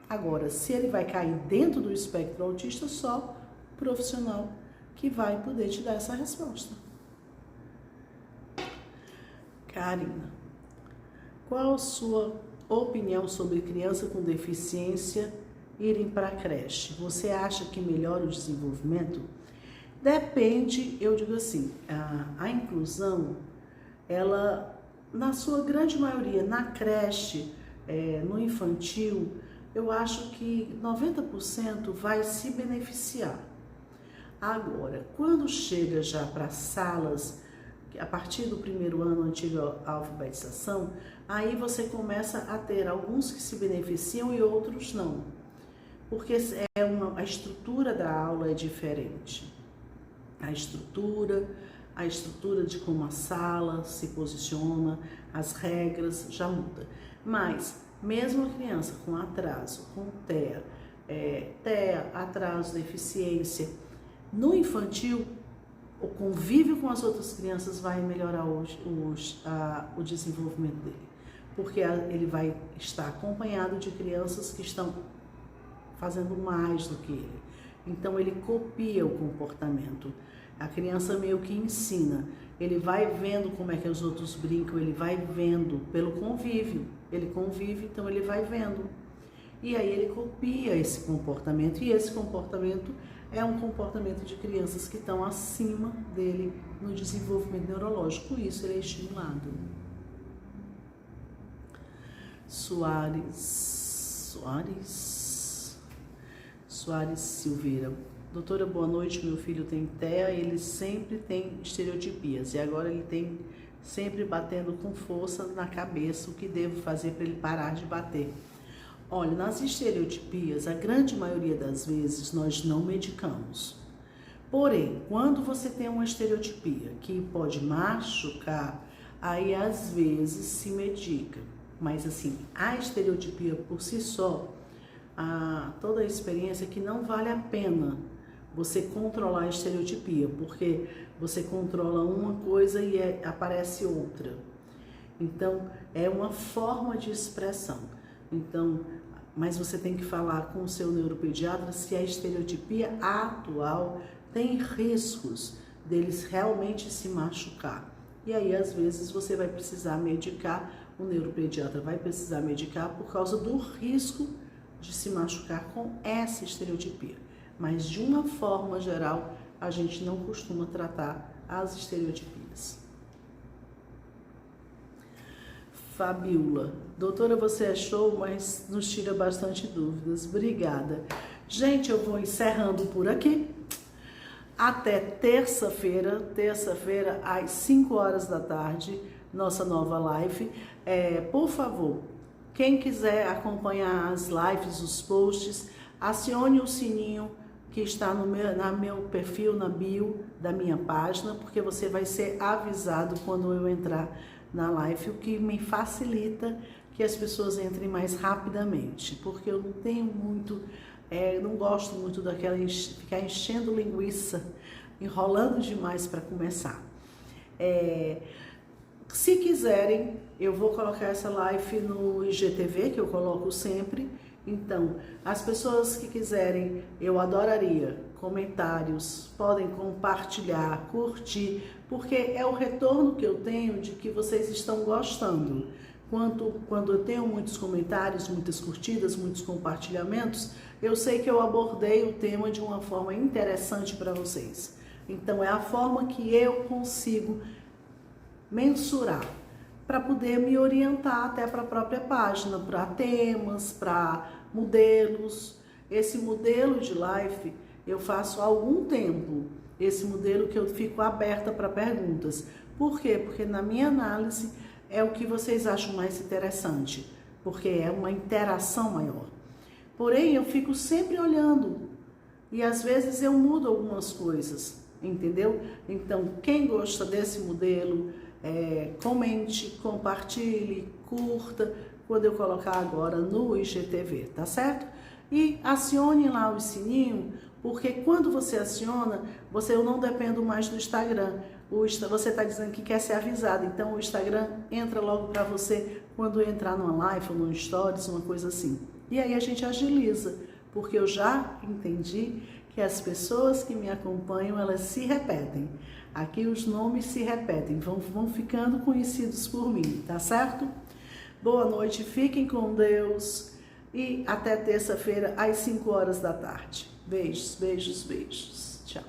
Agora, se ele vai cair dentro do espectro autista, só o profissional que vai poder te dar essa resposta. Karina, qual a sua opinião sobre criança com deficiência irem para a creche? Você acha que melhora o desenvolvimento? Depende, eu digo assim, a inclusão, ela, na sua grande maioria, na creche, no infantil, eu acho que 90% vai se beneficiar. Agora, quando chega já para salas, a partir do 1º ano, antiga alfabetização, aí você começa a ter alguns que se beneficiam e outros não. Porque a estrutura da aula é diferente. A estrutura de como a sala se posiciona, as regras já muda. Mas, mesmo a criança com atraso, com TEA, atraso, deficiência, no infantil, o convívio com as outras crianças vai melhorar o desenvolvimento dele. Porque ele vai estar acompanhado de crianças que estão fazendo mais do que ele. Então, ele copia o comportamento. A criança meio que ensina. Ele vai vendo como é que os outros brincam, ele vai vendo pelo convívio. Ele convive, então ele vai vendo. E aí ele copia esse comportamento. E esse comportamento é um comportamento de crianças que estão acima dele no desenvolvimento neurológico. Por isso ele é estimulado. Soares Silveira. Doutora, boa noite, meu filho tem TEA, ele sempre tem estereotipias e agora ele tem sempre batendo com força na cabeça. O que devo fazer para ele parar de bater? Olha, nas estereotipias, a grande maioria das vezes nós não medicamos. Porém, quando você tem uma estereotipia que pode machucar, aí às vezes se medica. Mas assim, a estereotipia por si só, toda a experiência que não vale a pena você controlar a estereotipia, porque você controla uma coisa e aparece outra. Então, é uma forma de expressão. Então, mas você tem que falar com o seu neuropediatra se a estereotipia atual tem riscos deles realmente se machucar. E aí, às vezes, você vai precisar medicar, o neuropediatra vai precisar medicar por causa do risco de se machucar com essa estereotipia. Mas, de uma forma geral, a gente não costuma tratar as estereotipias. Fabiola. Doutora, você é show, mas nos tira bastante dúvidas. Obrigada. Gente, eu vou encerrando por aqui. Até terça-feira, às 5 horas da tarde, nossa nova live. Por favor, quem quiser acompanhar as lives, os posts, acione o sininho que está no meu perfil, na bio da minha página, porque você vai ser avisado quando eu entrar na live, o que me facilita que as pessoas entrem mais rapidamente, porque eu não tenho muito, não gosto muito daquela ficar enchendo linguiça, enrolando demais para começar. Se quiserem, eu vou colocar essa live no IGTV, que eu coloco sempre. Então, as pessoas que quiserem, eu adoraria comentários, podem compartilhar, curtir, porque é o retorno que eu tenho de que vocês estão gostando. Quando eu tenho muitos comentários, muitas curtidas, muitos compartilhamentos, eu sei que eu abordei o tema de uma forma interessante para vocês. Então, é a forma que eu consigo mensurar para poder me orientar até para a própria página, para temas, para modelos. Esse modelo de live eu faço há algum tempo, esse modelo que eu fico aberta para perguntas. Por quê? Porque na minha análise é o que vocês acham mais interessante, porque é uma interação maior. Porém, eu fico sempre olhando e às vezes eu mudo algumas coisas, entendeu? Então, quem gosta desse modelo, comente, compartilhe, curta, quando eu colocar agora no IGTV, tá certo? E acione lá o sininho, porque quando você aciona, eu não dependo mais do Instagram. Você está dizendo que quer ser avisado, então o Instagram entra logo para você quando entrar numa live ou num stories, uma coisa assim. E aí a gente agiliza, porque eu já entendi que as pessoas que me acompanham, elas se repetem. Aqui os nomes se repetem, vão ficando conhecidos por mim, tá certo? Boa noite, fiquem com Deus e até terça-feira às 5 horas da tarde. Beijos, beijos, beijos. Tchau.